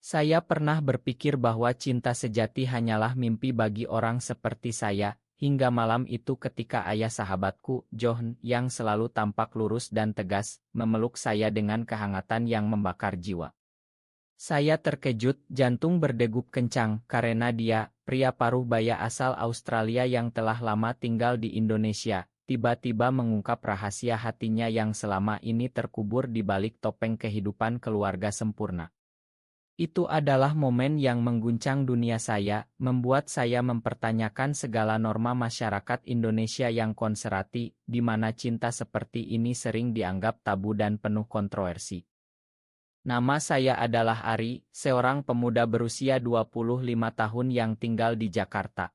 Saya pernah berpikir bahwa cinta sejati hanyalah mimpi bagi orang seperti saya, hingga malam itu ketika ayah sahabatku, John, yang selalu tampak lurus dan tegas, memeluk saya dengan kehangatan yang membakar jiwa. Saya terkejut, jantung berdegup kencang, karena dia, pria paruh baya asal Australia yang telah lama tinggal di Indonesia, tiba-tiba mengungkap rahasia hatinya yang selama ini terkubur di balik topeng kehidupan keluarga sempurna. Itu adalah momen yang mengguncang dunia saya, membuat saya mempertanyakan segala norma masyarakat Indonesia yang konservatif, di mana cinta seperti ini sering dianggap tabu dan penuh kontroversi. Nama saya adalah Ari, seorang pemuda berusia 25 tahun yang tinggal di Jakarta.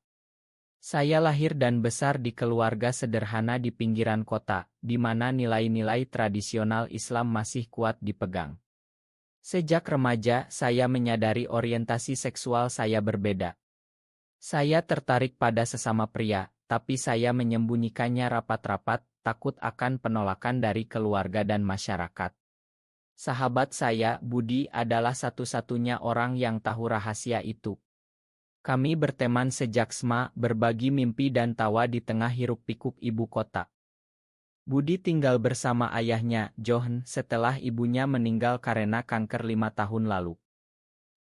Saya lahir dan besar di keluarga sederhana di pinggiran kota, di mana nilai-nilai tradisional Islam masih kuat dipegang. Sejak remaja, saya menyadari orientasi seksual saya berbeda. Saya tertarik pada sesama pria, tapi saya menyembunyikannya rapat-rapat, takut akan penolakan dari keluarga dan masyarakat. Sahabat saya, Budi, adalah satu-satunya orang yang tahu rahasia itu. Kami berteman sejak SMA, berbagi mimpi dan tawa di tengah hiruk-pikuk ibu kota. Budi tinggal bersama ayahnya, John, setelah ibunya meninggal karena kanker 5 tahun lalu.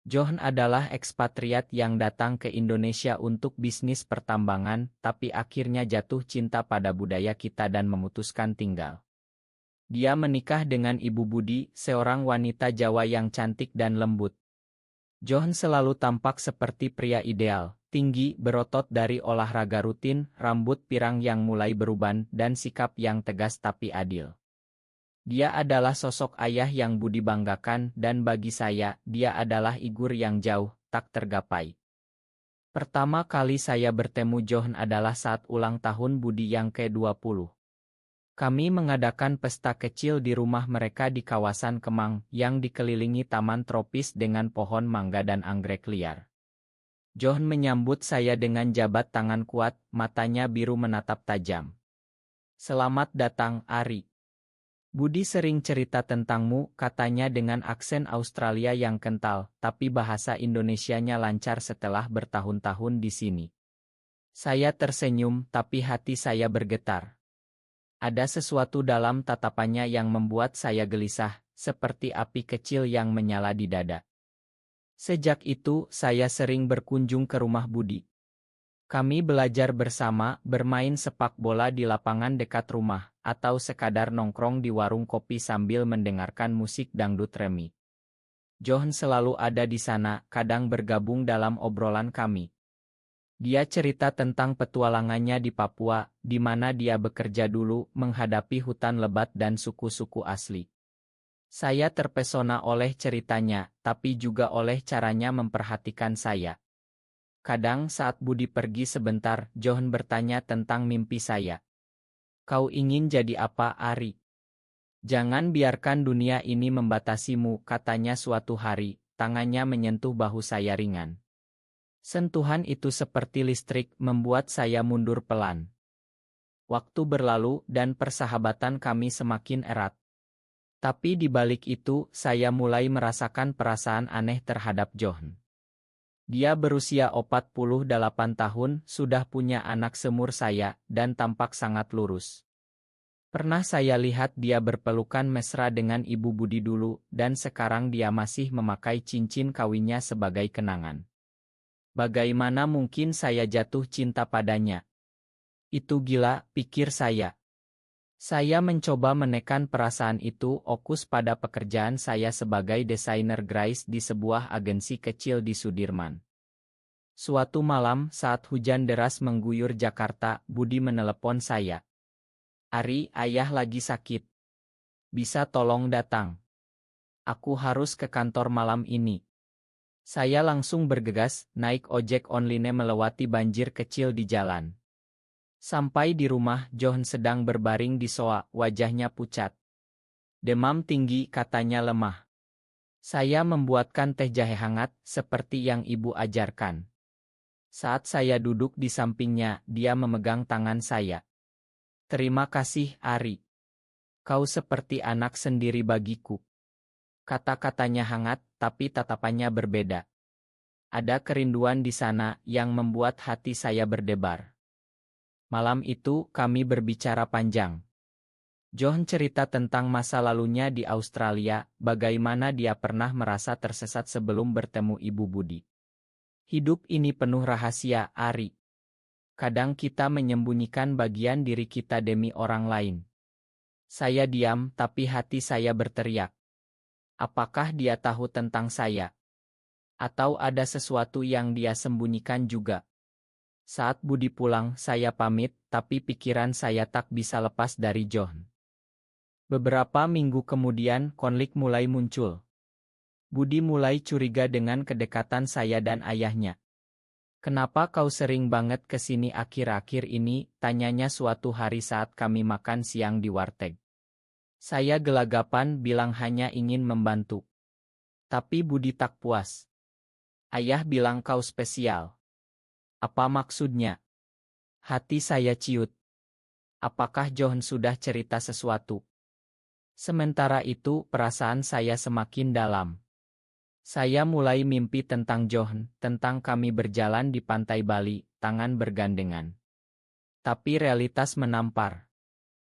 John adalah ekspatriat yang datang ke Indonesia untuk bisnis pertambangan, tapi akhirnya jatuh cinta pada budaya kita dan memutuskan tinggal. Dia menikah dengan Ibu Budi, seorang wanita Jawa yang cantik dan lembut. John selalu tampak seperti pria ideal. Tinggi, berotot dari olahraga rutin, rambut pirang yang mulai beruban, dan sikap yang tegas tapi adil. Dia adalah sosok ayah yang Budi banggakan, dan bagi saya, dia adalah figur yang jauh, tak tergapai. Pertama kali saya bertemu John adalah saat ulang tahun Budi yang ke-20. Kami mengadakan pesta kecil di rumah mereka di kawasan Kemang, yang dikelilingi taman tropis dengan pohon mangga dan anggrek liar. John menyambut saya dengan jabat tangan kuat, matanya biru menatap tajam. "Selamat datang, Ari. Budi sering cerita tentangmu," katanya dengan aksen Australia yang kental, tapi bahasa Indonesianya lancar setelah bertahun-tahun di sini. Saya tersenyum, tapi hati saya bergetar. Ada sesuatu dalam tatapannya yang membuat saya gelisah, seperti api kecil yang menyala di dada. Sejak itu, saya sering berkunjung ke rumah Budi. Kami belajar bersama, bermain sepak bola di lapangan dekat rumah, atau sekadar nongkrong di warung kopi sambil mendengarkan musik dangdut Remi. John selalu ada di sana, kadang bergabung dalam obrolan kami. Dia cerita tentang petualangannya di Papua, di mana dia bekerja dulu, menghadapi hutan lebat dan suku-suku asli. Saya terpesona oleh ceritanya, tapi juga oleh caranya memperhatikan saya. Kadang saat Budi pergi sebentar, John bertanya tentang mimpi saya. "Kau ingin jadi apa, Ari? Jangan biarkan dunia ini membatasimu," katanya suatu hari, tangannya menyentuh bahu saya ringan. Sentuhan itu seperti listrik, membuat saya mundur pelan. Waktu berlalu, dan persahabatan kami semakin erat. Tapi di balik itu, saya mulai merasakan perasaan aneh terhadap John. Dia berusia 48 tahun, sudah punya anak seumur saya, dan tampak sangat lurus. Pernah saya lihat dia berpelukan mesra dengan Ibu Budi dulu, dan sekarang dia masih memakai cincin kawinnya sebagai kenangan. Bagaimana mungkin saya jatuh cinta padanya? Itu gila, pikir saya. Saya mencoba menekan perasaan itu, fokus pada pekerjaan saya sebagai desainer grafis di sebuah agensi kecil di Sudirman. Suatu malam, saat hujan deras mengguyur Jakarta, Budi menelepon saya. "Ari, ayah lagi sakit. Bisa tolong datang? Aku harus ke kantor malam ini." Saya langsung bergegas, naik ojek online melewati banjir kecil di jalan. Sampai di rumah, John sedang berbaring di sofa, wajahnya pucat. "Demam tinggi," katanya lemah. Saya membuatkan teh jahe hangat, seperti yang ibu ajarkan. Saat saya duduk di sampingnya, dia memegang tangan saya. "Terima kasih, Ari. Kau seperti anak sendiri bagiku." Kata-katanya hangat, tapi tatapannya berbeda. Ada kerinduan di sana yang membuat hati saya berdebar. Malam itu kami berbicara panjang. John cerita tentang masa lalunya di Australia, bagaimana dia pernah merasa tersesat sebelum bertemu Ibu Budi. Hidup ini penuh rahasia, Ari. Kadang kita menyembunyikan bagian diri kita demi orang lain. Saya diam, tapi hati saya berteriak. Apakah dia tahu tentang saya? Atau ada sesuatu yang dia sembunyikan juga? Saat Budi pulang, saya pamit, tapi pikiran saya tak bisa lepas dari John. Beberapa minggu kemudian, konflik mulai muncul. Budi mulai curiga dengan kedekatan saya dan ayahnya. "Kenapa kau sering banget ke sini akhir-akhir ini?" tanyanya suatu hari saat kami makan siang di warteg. Saya gelagapan bilang hanya ingin membantu. Tapi Budi tak puas. "Ayah bilang kau spesial." "Apa maksudnya?" Hati saya ciut. Apakah John sudah cerita sesuatu? Sementara itu, perasaan saya semakin dalam. Saya mulai mimpi tentang John, tentang kami berjalan di pantai Bali, tangan bergandengan. Tapi realitas menampar.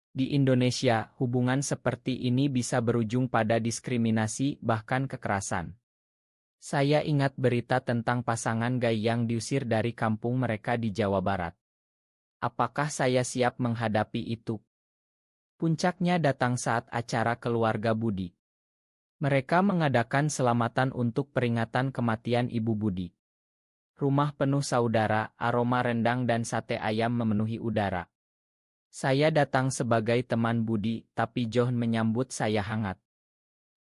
Di Indonesia, hubungan seperti ini bisa berujung pada diskriminasi, bahkan kekerasan. Saya ingat berita tentang pasangan gay yang diusir dari kampung mereka di Jawa Barat. Apakah saya siap menghadapi itu? Puncaknya datang saat acara keluarga Budi. Mereka mengadakan selamatan untuk peringatan kematian Ibu Budi. Rumah penuh saudara, aroma rendang dan sate ayam memenuhi udara. Saya datang sebagai teman Budi, tapi John menyambut saya hangat.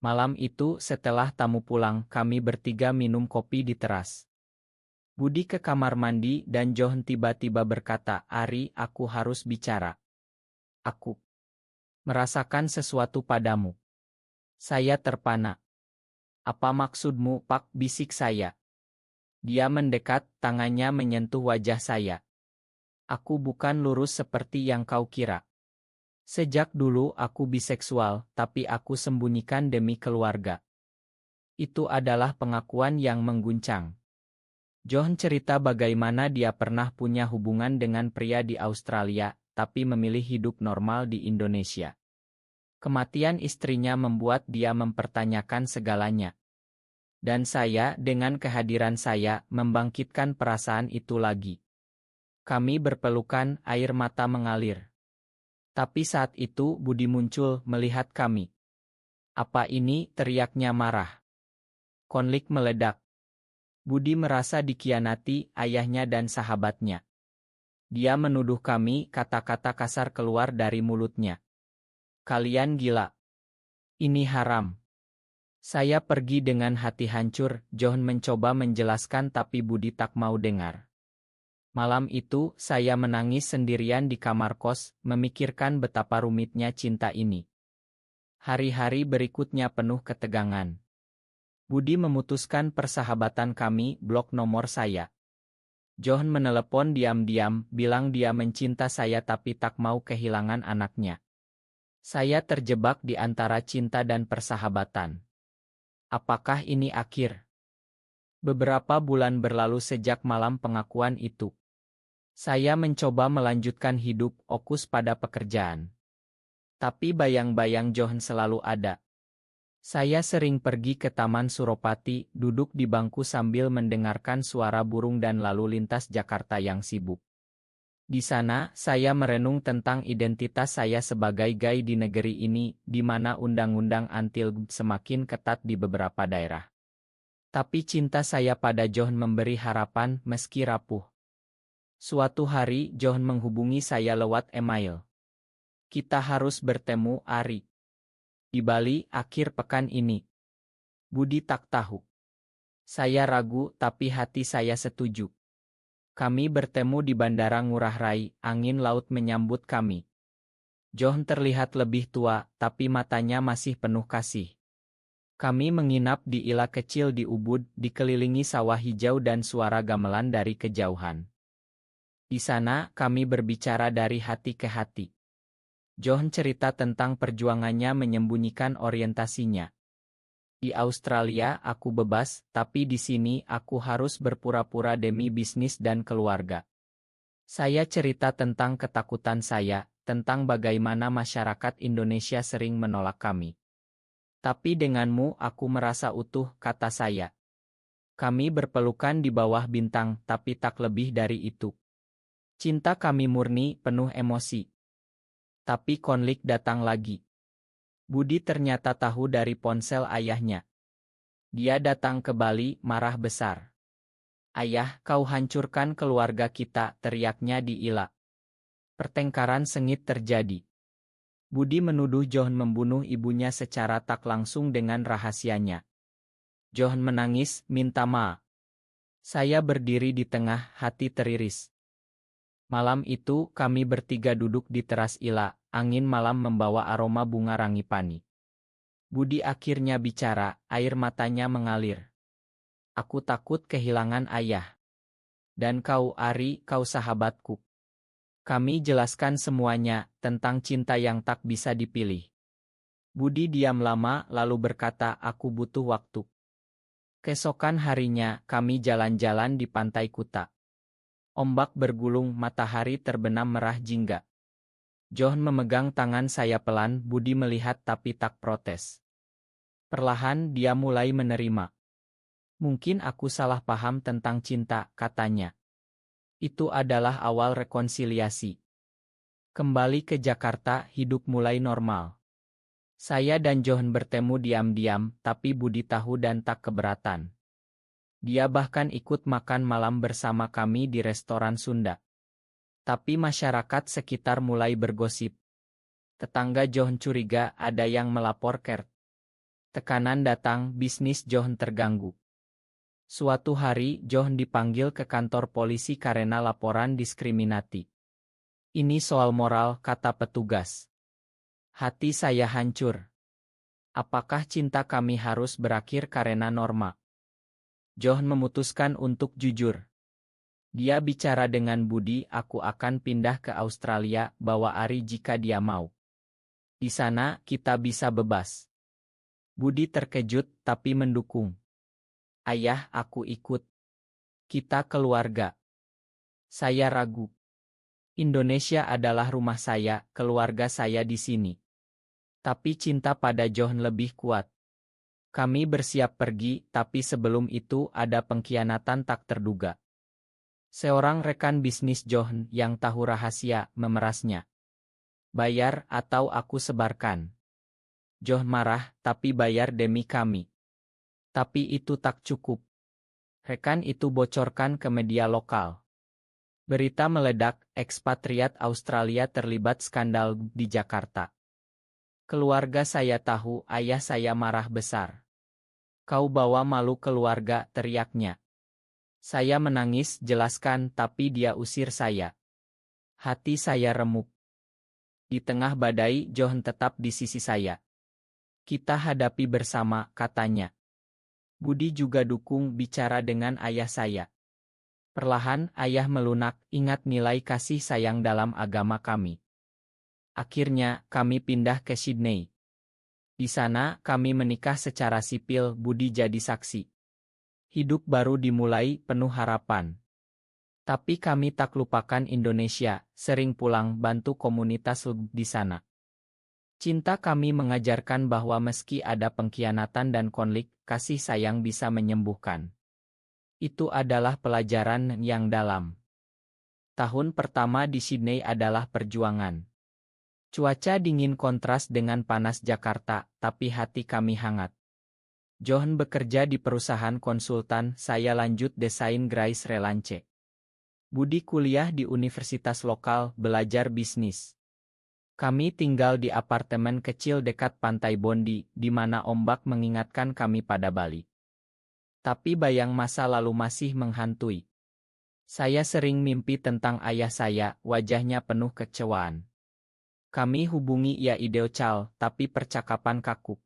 Malam itu, setelah tamu pulang, kami bertiga minum kopi di teras. Budi ke kamar mandi dan John tiba-tiba berkata, "Ari, aku harus bicara. Aku merasakan sesuatu padamu." Saya terpana. "Apa maksudmu, Pak?" bisik saya. Dia mendekat, tangannya menyentuh wajah saya. "Aku bukan lurus seperti yang kau kira. Sejak dulu aku biseksual, tapi aku sembunyikan demi keluarga." Itu adalah pengakuan yang mengguncang. John cerita bagaimana dia pernah punya hubungan dengan pria di Australia, tapi memilih hidup normal di Indonesia. Kematian istrinya membuat dia mempertanyakan segalanya. Dan saya, dengan kehadiran saya, membangkitkan perasaan itu lagi. Kami berpelukan, air mata mengalir. Tapi saat itu Budi muncul melihat kami. "Apa ini?" teriaknya marah. Konflik meledak. Budi merasa dikhianati ayahnya dan sahabatnya. Dia menuduh kami, kata-kata kasar keluar dari mulutnya. "Kalian gila. Ini haram." Saya pergi dengan hati hancur. John mencoba menjelaskan tapi Budi tak mau dengar. Malam itu, saya menangis sendirian di kamar kos, memikirkan betapa rumitnya cinta ini. Hari-hari berikutnya penuh ketegangan. Budi memutuskan persahabatan kami, blok nomor saya. John menelepon diam-diam, bilang dia mencinta saya tapi tak mau kehilangan anaknya. Saya terjebak di antara cinta dan persahabatan. Apakah ini akhir? Beberapa bulan berlalu sejak malam pengakuan itu. Saya mencoba melanjutkan hidup, fokus pada pekerjaan. Tapi bayang-bayang John selalu ada. Saya sering pergi ke Taman Suropati, duduk di bangku sambil mendengarkan suara burung dan lalu lintas Jakarta yang sibuk. Di sana, saya merenung tentang identitas saya sebagai gay di negeri ini, di mana undang-undang anti-LGBT semakin ketat di beberapa daerah. Tapi cinta saya pada John memberi harapan meski rapuh. Suatu hari, John menghubungi saya lewat email. "Kita harus bertemu, Ari. Di Bali, akhir pekan ini." Budi tak tahu. Saya ragu, tapi hati saya setuju. Kami bertemu di Bandara Ngurah Rai, angin laut menyambut kami. John terlihat lebih tua, tapi matanya masih penuh kasih. Kami menginap di ila kecil di Ubud, dikelilingi sawah hijau dan suara gamelan dari kejauhan. Di sana, kami berbicara dari hati ke hati. John cerita tentang perjuangannya menyembunyikan orientasinya. Di Australia aku bebas, tapi di sini aku harus berpura-pura demi bisnis dan keluarga. Saya cerita tentang ketakutan saya, tentang bagaimana masyarakat Indonesia sering menolak kami. Tapi denganmu aku merasa utuh, kata saya. Kami berpelukan di bawah bintang, tapi tak lebih dari itu. Cinta kami murni, penuh emosi. Tapi konflik datang lagi. Budi ternyata tahu dari ponsel ayahnya. Dia datang ke Bali, marah besar. "Ayah, kau hancurkan keluarga kita," teriaknya di Ila. Pertengkaran sengit terjadi. Budi menuduh John membunuh ibunya secara tak langsung dengan rahasianya. John menangis, minta maaf. Saya berdiri di tengah, hati teriris. Malam itu, kami bertiga duduk di teras Ila, angin malam membawa aroma bunga rangipani. Budi akhirnya bicara, air matanya mengalir. "Aku takut kehilangan ayah. Dan kau, Ari, kau sahabatku." Kami jelaskan semuanya, tentang cinta yang tak bisa dipilih. Budi diam lama, lalu berkata, "Aku butuh waktu." Keesokan harinya, kami jalan-jalan di pantai Kuta. Ombak bergulung, matahari terbenam merah jingga. John memegang tangan saya pelan, Budi melihat tapi tak protes. Perlahan dia mulai menerima. "Mungkin aku salah paham tentang cinta," katanya. Itu adalah awal rekonsiliasi. Kembali ke Jakarta, hidup mulai normal. Saya dan John bertemu diam-diam, tapi Budi tahu dan tak keberatan. Dia bahkan ikut makan malam bersama kami di restoran Sunda. Tapi masyarakat sekitar mulai bergosip. Tetangga John curiga ada yang melapor Kert. Tekanan datang, bisnis John terganggu. Suatu hari, John dipanggil ke kantor polisi karena laporan diskriminasi. "Ini soal moral," kata petugas. Hati saya hancur. Apakah cinta kami harus berakhir karena norma? John memutuskan untuk jujur. Dia bicara dengan Budi, "Aku akan pindah ke Australia, bawa Ari jika dia mau. Di sana, kita bisa bebas." Budi terkejut, tapi mendukung. "Ayah, aku ikut. Kita keluarga." Saya ragu. Indonesia adalah rumah saya, keluarga saya di sini. Tapi cinta pada John lebih kuat. Kami bersiap pergi, tapi sebelum itu ada pengkhianatan tak terduga. Seorang rekan bisnis John yang tahu rahasia memerasnya. "Bayar atau aku sebarkan." John marah, "Tapi bayar demi kami." Tapi itu tak cukup. Rekan itu bocorkan ke media lokal. Berita meledak, ekspatriat Australia terlibat skandal di Jakarta. Keluarga saya tahu, ayah saya marah besar. "Kau bawa malu keluarga," teriaknya. Saya menangis, jelaskan, tapi dia usir saya. Hati saya remuk. Di tengah badai, John tetap di sisi saya. "Kita hadapi bersama," katanya. Budi juga dukung, bicara dengan ayah saya. Perlahan, ayah melunak, ingat nilai kasih sayang dalam agama kami. Akhirnya, kami pindah ke Sydney. Di sana, kami menikah secara sipil, Budi jadi saksi. Hidup baru dimulai, penuh harapan. Tapi kami tak lupakan Indonesia, sering pulang bantu komunitas di sana. Cinta kami mengajarkan bahwa meski ada pengkhianatan dan konflik, kasih sayang bisa menyembuhkan. Itu adalah pelajaran yang dalam. Tahun pertama di Sydney adalah perjuangan. Cuaca dingin kontras dengan panas Jakarta, tapi hati kami hangat. John bekerja di perusahaan konsultan, saya lanjut desain Grace Relance. Budi kuliah di universitas lokal, belajar bisnis. Kami tinggal di apartemen kecil dekat pantai Bondi, di mana ombak mengingatkan kami pada Bali. Tapi bayang masa lalu masih menghantui. Saya sering mimpi tentang ayah saya, wajahnya penuh kecewaan. Kami hubungi ya Ideo Chal, tapi percakapan kaku.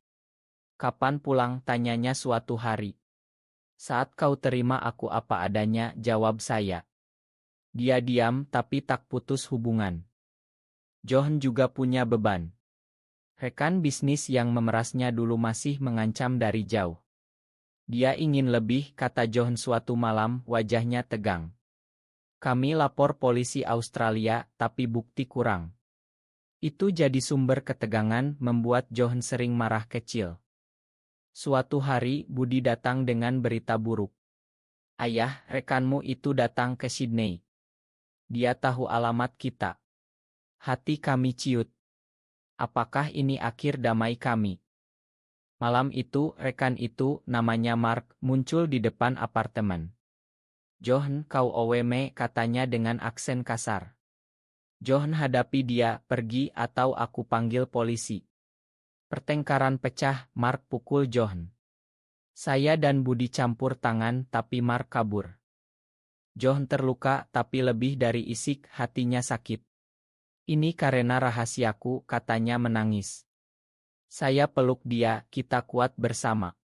"Kapan pulang?" tanyanya suatu hari. "Saat kau terima aku apa adanya," jawab saya. Dia diam, tapi tak putus hubungan. John juga punya beban. Rekan bisnis yang memerasnya dulu masih mengancam dari jauh. Dia ingin lebih, kata John suatu malam, wajahnya tegang. Kami lapor polisi Australia, tapi bukti kurang. Itu jadi sumber ketegangan, membuat John sering marah kecil. Suatu hari, Budi datang dengan berita buruk. Ayah, rekanmu itu datang ke Sydney. Dia tahu alamat kita. Hati kami ciut. Apakah ini akhir damai kami? Malam itu, rekan itu, namanya Mark, muncul di depan apartemen. John, kau OWM, katanya dengan aksen kasar. John hadapi dia, pergi atau aku panggil polisi. Pertengkaran pecah, Mark pukul John. Saya dan Budi campur tangan, tapi Mark kabur. John terluka, tapi lebih dari isik, hatinya sakit. Ini karena rahasiaku, katanya menangis. Saya peluk dia, kita kuat bersama.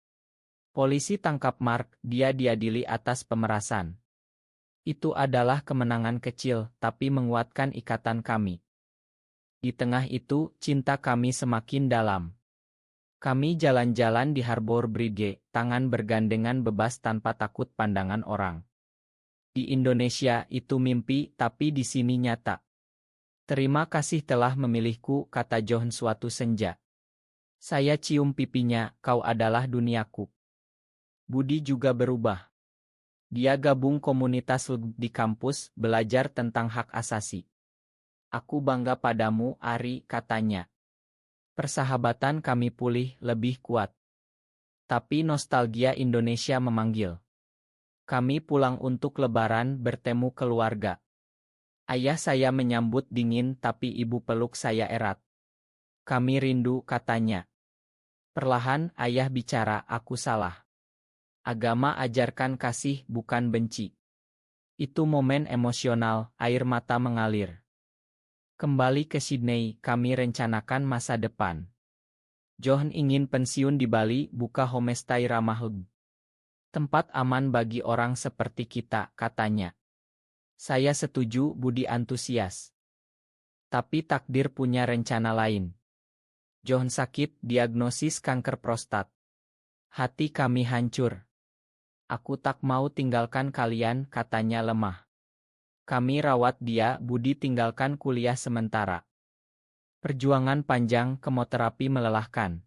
Polisi tangkap Mark, dia diadili atas pemerasan. Itu adalah kemenangan kecil, tapi menguatkan ikatan kami. Di tengah itu, cinta kami semakin dalam. Kami jalan-jalan di Harbour Bridge, tangan bergandengan bebas tanpa takut pandangan orang. Di Indonesia itu mimpi, tapi di sini nyata. Terima kasih telah memilihku, kata John suatu senja. Saya cium pipinya, kau adalah duniaku. Budi juga berubah. Dia gabung komunitas di kampus, belajar tentang hak asasi. Aku bangga padamu, Ari, katanya. Persahabatan kami pulih lebih kuat. Tapi nostalgia Indonesia memanggil. Kami pulang untuk lebaran bertemu keluarga. Ayah saya menyambut dingin tapi ibu peluk saya erat. Kami rindu, katanya. Perlahan ayah bicara, aku salah. Agama ajarkan kasih bukan benci. Itu momen emosional, air mata mengalir. Kembali ke Sydney, kami rencanakan masa depan. John ingin pensiun di Bali, buka homestay ramah. Tempat aman bagi orang seperti kita, katanya. Saya setuju, Budi antusias. Tapi takdir punya rencana lain. John sakit, diagnosis kanker prostat. Hati kami hancur. Aku tak mau tinggalkan kalian, katanya lemah. Kami rawat dia, Budi tinggalkan kuliah sementara. Perjuangan panjang, kemoterapi melelahkan.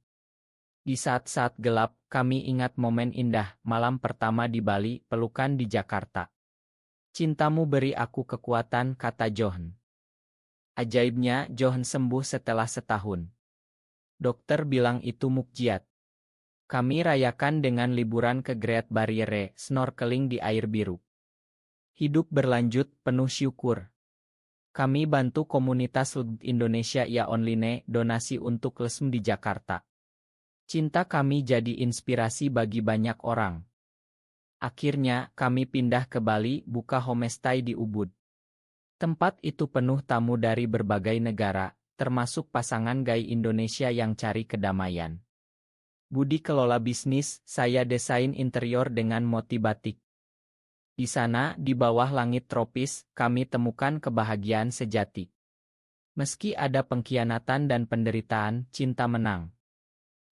Di saat-saat gelap, kami ingat momen indah, malam pertama di Bali, pelukan di Jakarta. Cintamu beri aku kekuatan, kata John. Ajaibnya, John sembuh setelah setahun. Dokter bilang itu mukjizat. Kami rayakan dengan liburan ke Great Barrier, snorkeling di air biru. Hidup berlanjut, penuh syukur. Kami bantu komunitas Indonesia Ya Online, donasi untuk lesm di Jakarta. Cinta kami jadi inspirasi bagi banyak orang. Akhirnya, kami pindah ke Bali, buka homestay di Ubud. Tempat itu penuh tamu dari berbagai negara, termasuk pasangan gay Indonesia yang cari kedamaian. Budi kelola bisnis, saya desain interior dengan motif batik. Di sana, di bawah langit tropis, kami temukan kebahagiaan sejati. Meski ada pengkhianatan dan penderitaan, cinta menang.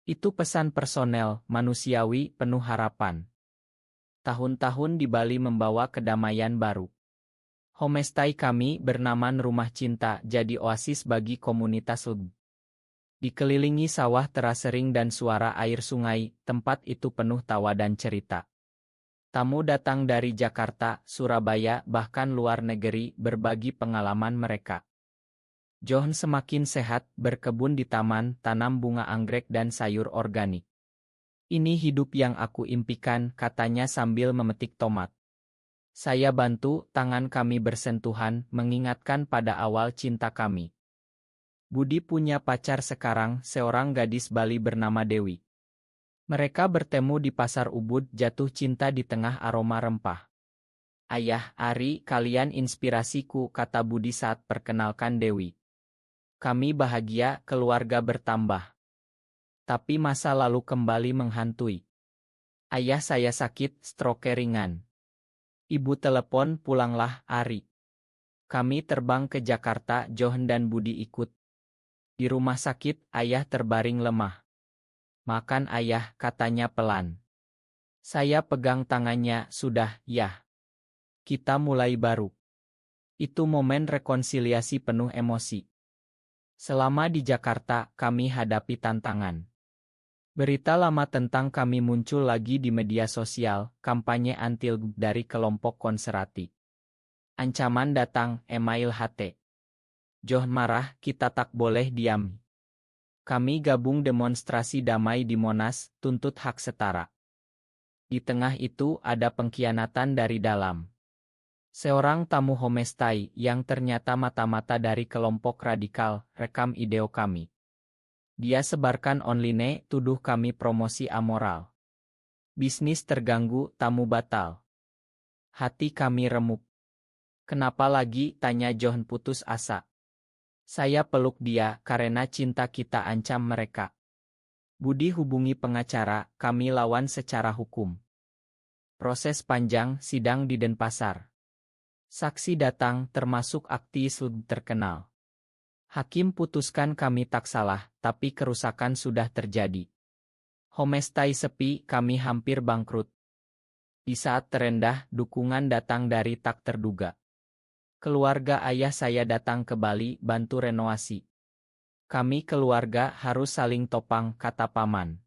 Itu pesan personel, manusiawi, penuh harapan. Tahun-tahun di Bali membawa kedamaian baru. Homestay kami bernama Rumah Cinta jadi oasis bagi komunitas LB. Dikelilingi sawah terasering dan suara air sungai, tempat itu penuh tawa dan cerita. Tamu datang dari Jakarta, Surabaya, bahkan luar negeri berbagi pengalaman mereka. John semakin sehat, berkebun di taman, tanam bunga anggrek dan sayur organik. Ini hidup yang aku impikan, katanya sambil memetik tomat. Saya bantu, tangan kami bersentuhan, mengingatkan pada awal cinta kami. Budi punya pacar sekarang, seorang gadis Bali bernama Dewi. Mereka bertemu di pasar Ubud, jatuh cinta di tengah aroma rempah. Ayah, Ari, kalian inspirasiku, kata Budi saat perkenalkan Dewi. Kami bahagia, keluarga bertambah. Tapi masa lalu kembali menghantui. Ayah saya sakit, stroke ringan. Ibu telepon, pulanglah, Ari. Kami terbang ke Jakarta, John dan Budi ikut. Di rumah sakit, ayah terbaring lemah. Makan ayah, katanya pelan. Saya pegang tangannya, sudah, ya. Kita mulai baru. Itu momen rekonsiliasi penuh emosi. Selama di Jakarta, kami hadapi tantangan. Berita lama tentang kami muncul lagi di media sosial, kampanye anti-LGBT dari kelompok konservatif. Ancaman datang, email HT. John marah, kita tak boleh diam. Kami gabung demonstrasi damai di Monas, tuntut hak setara. Di tengah itu ada pengkhianatan dari dalam. Seorang tamu homestay yang ternyata mata-mata dari kelompok radikal, rekam video kami. Dia sebarkan online, tuduh kami promosi amoral. Bisnis terganggu, tamu batal. Hati kami remuk. Kenapa lagi, tanya John putus asa. Saya peluk dia karena cinta kita ancam mereka. Budi hubungi pengacara, kami lawan secara hukum. Proses panjang, sidang di Denpasar. Saksi datang termasuk aktivis terkenal. Hakim putuskan kami tak salah, tapi kerusakan sudah terjadi. Homestay sepi, kami hampir bangkrut. Di saat terendah, dukungan datang dari tak terduga. Keluarga ayah saya datang ke Bali, bantu renovasi. Kami keluarga harus saling topang, kata paman.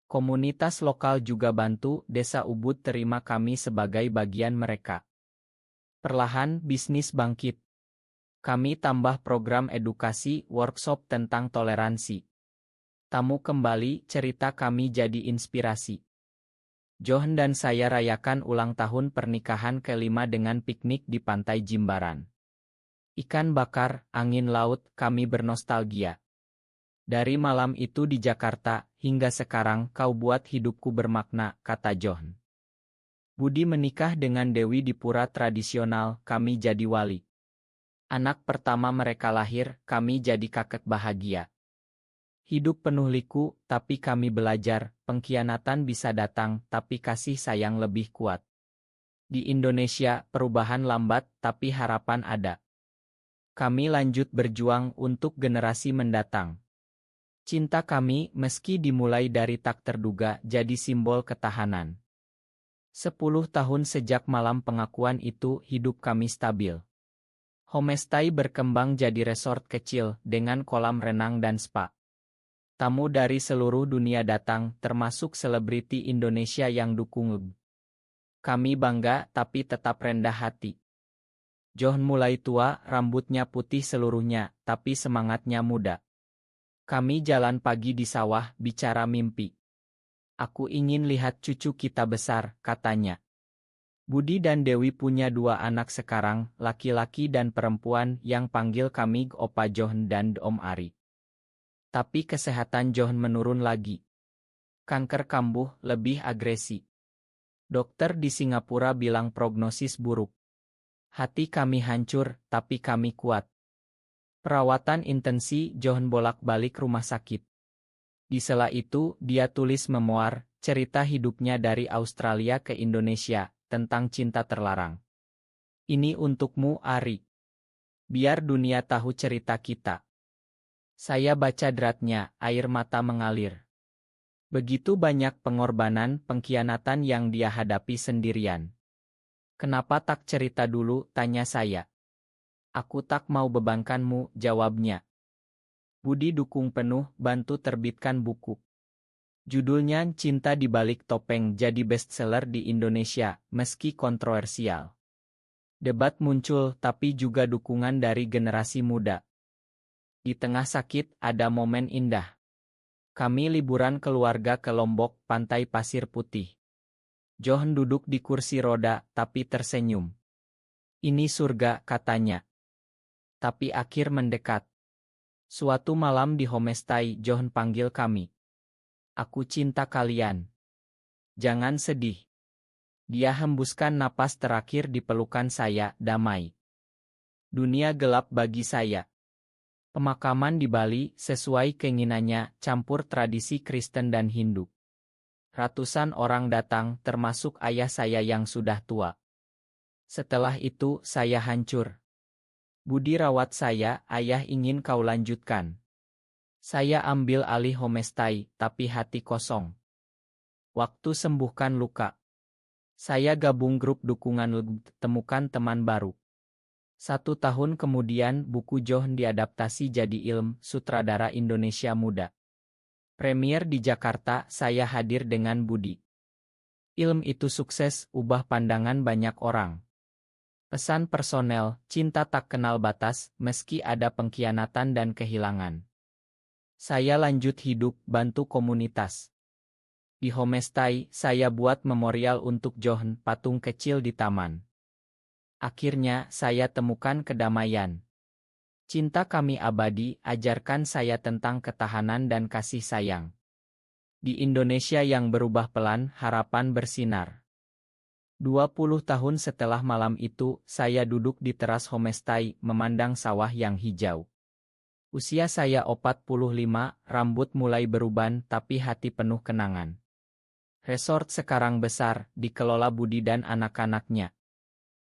Komunitas lokal juga bantu, Desa Ubud terima kami sebagai bagian mereka. Perlahan, bisnis bangkit. Kami tambah program edukasi, workshop tentang toleransi. Tamu kembali, cerita kami jadi inspirasi. John dan saya rayakan ulang tahun pernikahan ke-5 dengan piknik di pantai Jimbaran. Ikan bakar, angin laut, kami bernostalgia. Dari malam itu di Jakarta, hingga sekarang kau buat hidupku bermakna, kata John. Budi menikah dengan Dewi di pura tradisional, kami jadi wali. Anak pertama mereka lahir, kami jadi kakek bahagia. Hidup penuh liku, tapi kami belajar, pengkhianatan bisa datang, tapi kasih sayang lebih kuat. Di Indonesia, perubahan lambat, tapi harapan ada. Kami lanjut berjuang untuk generasi mendatang. Cinta kami, meski dimulai dari tak terduga, jadi simbol ketahanan. 10 tahun sejak malam pengakuan itu, hidup kami stabil. Homestay berkembang jadi resort kecil, dengan kolam renang dan spa. Tamu dari seluruh dunia datang, termasuk selebriti Indonesia yang dukung. Kami bangga, tapi tetap rendah hati. John mulai tua, rambutnya putih seluruhnya, tapi semangatnya muda. Kami jalan pagi di sawah, bicara mimpi. Aku ingin lihat cucu kita besar, katanya. Budi dan Dewi punya 2 anak sekarang, laki-laki dan perempuan yang panggil kami Opa John dan Om Ari. Tapi kesehatan John menurun lagi. Kanker kambuh, lebih agresi. Dokter di Singapura bilang prognosis buruk. Hati kami hancur, tapi kami kuat. Perawatan intensi, John bolak-balik rumah sakit. Di sela itu, dia tulis memoir, cerita hidupnya dari Australia ke Indonesia, tentang cinta terlarang. Ini untukmu, Ari. Biar dunia tahu cerita kita. Saya baca dratnya, air mata mengalir. Begitu banyak pengorbanan, pengkhianatan yang dia hadapi sendirian. Kenapa tak cerita dulu, tanya saya. Aku tak mau bebankanmu, jawabnya. Budi dukung penuh, bantu terbitkan buku. Judulnya Cinta di Balik Topeng jadi bestseller di Indonesia, meski kontroversial. Debat muncul, tapi juga dukungan dari generasi muda. Di tengah sakit, ada momen indah. Kami liburan keluarga ke Lombok, pantai pasir putih. John duduk di kursi roda, tapi tersenyum. Ini surga, katanya. Tapi akhir mendekat. Suatu malam di homestay, John panggil kami. Aku cinta kalian. Jangan sedih. Dia hembuskan napas terakhir di pelukan saya, damai. Dunia gelap bagi saya. Pemakaman di Bali, sesuai keinginannya, campur tradisi Kristen dan Hindu. Ratusan orang datang, termasuk ayah saya yang sudah tua. Setelah itu, saya hancur. Budi rawat saya, ayah ingin kau lanjutkan. Saya ambil alih homestay, tapi hati kosong. Waktu sembuhkan luka. Saya gabung grup dukungan temukan teman baru. 1 tahun kemudian buku John diadaptasi jadi film sutradara Indonesia muda. Premier di Jakarta, saya hadir dengan Budi. Film itu sukses, ubah pandangan banyak orang. Pesan personel, cinta tak kenal batas, meski ada pengkhianatan dan kehilangan. Saya lanjut hidup, bantu komunitas. Di homestay, saya buat memorial untuk John, patung kecil di taman. Akhirnya, saya temukan kedamaian. Cinta kami abadi, ajarkan saya tentang ketahanan dan kasih sayang. Di Indonesia yang berubah pelan, harapan bersinar. 20 tahun setelah malam itu, saya duduk di teras homestay, memandang sawah yang hijau. Usia saya 45, rambut mulai beruban tapi hati penuh kenangan. Resort sekarang besar, dikelola Budi dan anak-anaknya.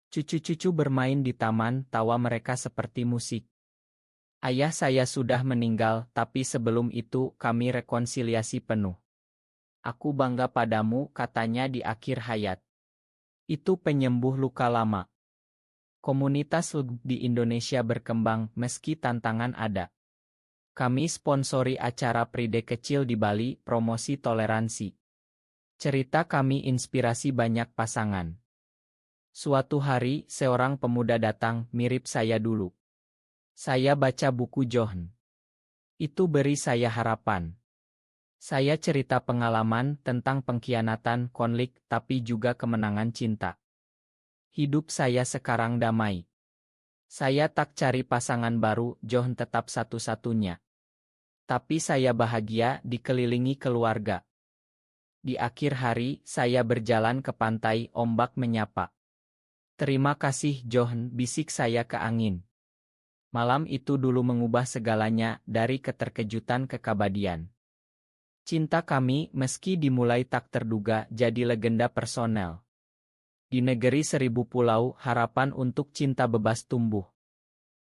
Cucu-cucu bermain di taman, tawa mereka seperti musik. Ayah saya sudah meninggal, tapi sebelum itu kami rekonsiliasi penuh. Aku bangga padamu, katanya di akhir hayat. Itu penyembuh luka lama. Komunitas di Indonesia berkembang meski tantangan ada. Kami sponsori acara Pride kecil di Bali, promosi toleransi. Cerita kami inspirasi banyak pasangan. Suatu hari, seorang pemuda datang, mirip saya dulu. Saya baca buku John. Itu beri saya harapan. Saya cerita pengalaman tentang pengkhianatan, konflik, tapi juga kemenangan cinta. Hidup saya sekarang damai. Saya tak cari pasangan baru, John tetap satu-satunya. Tapi saya bahagia dikelilingi keluarga. Di akhir hari, saya berjalan ke pantai, ombak menyapa. Terima kasih John, bisik saya ke angin. Malam itu dulu mengubah segalanya, dari keterkejutan ke keabadian. Cinta kami, meski dimulai tak terduga, jadi legenda personel. Di negeri 1000 pulau, harapan untuk cinta bebas tumbuh.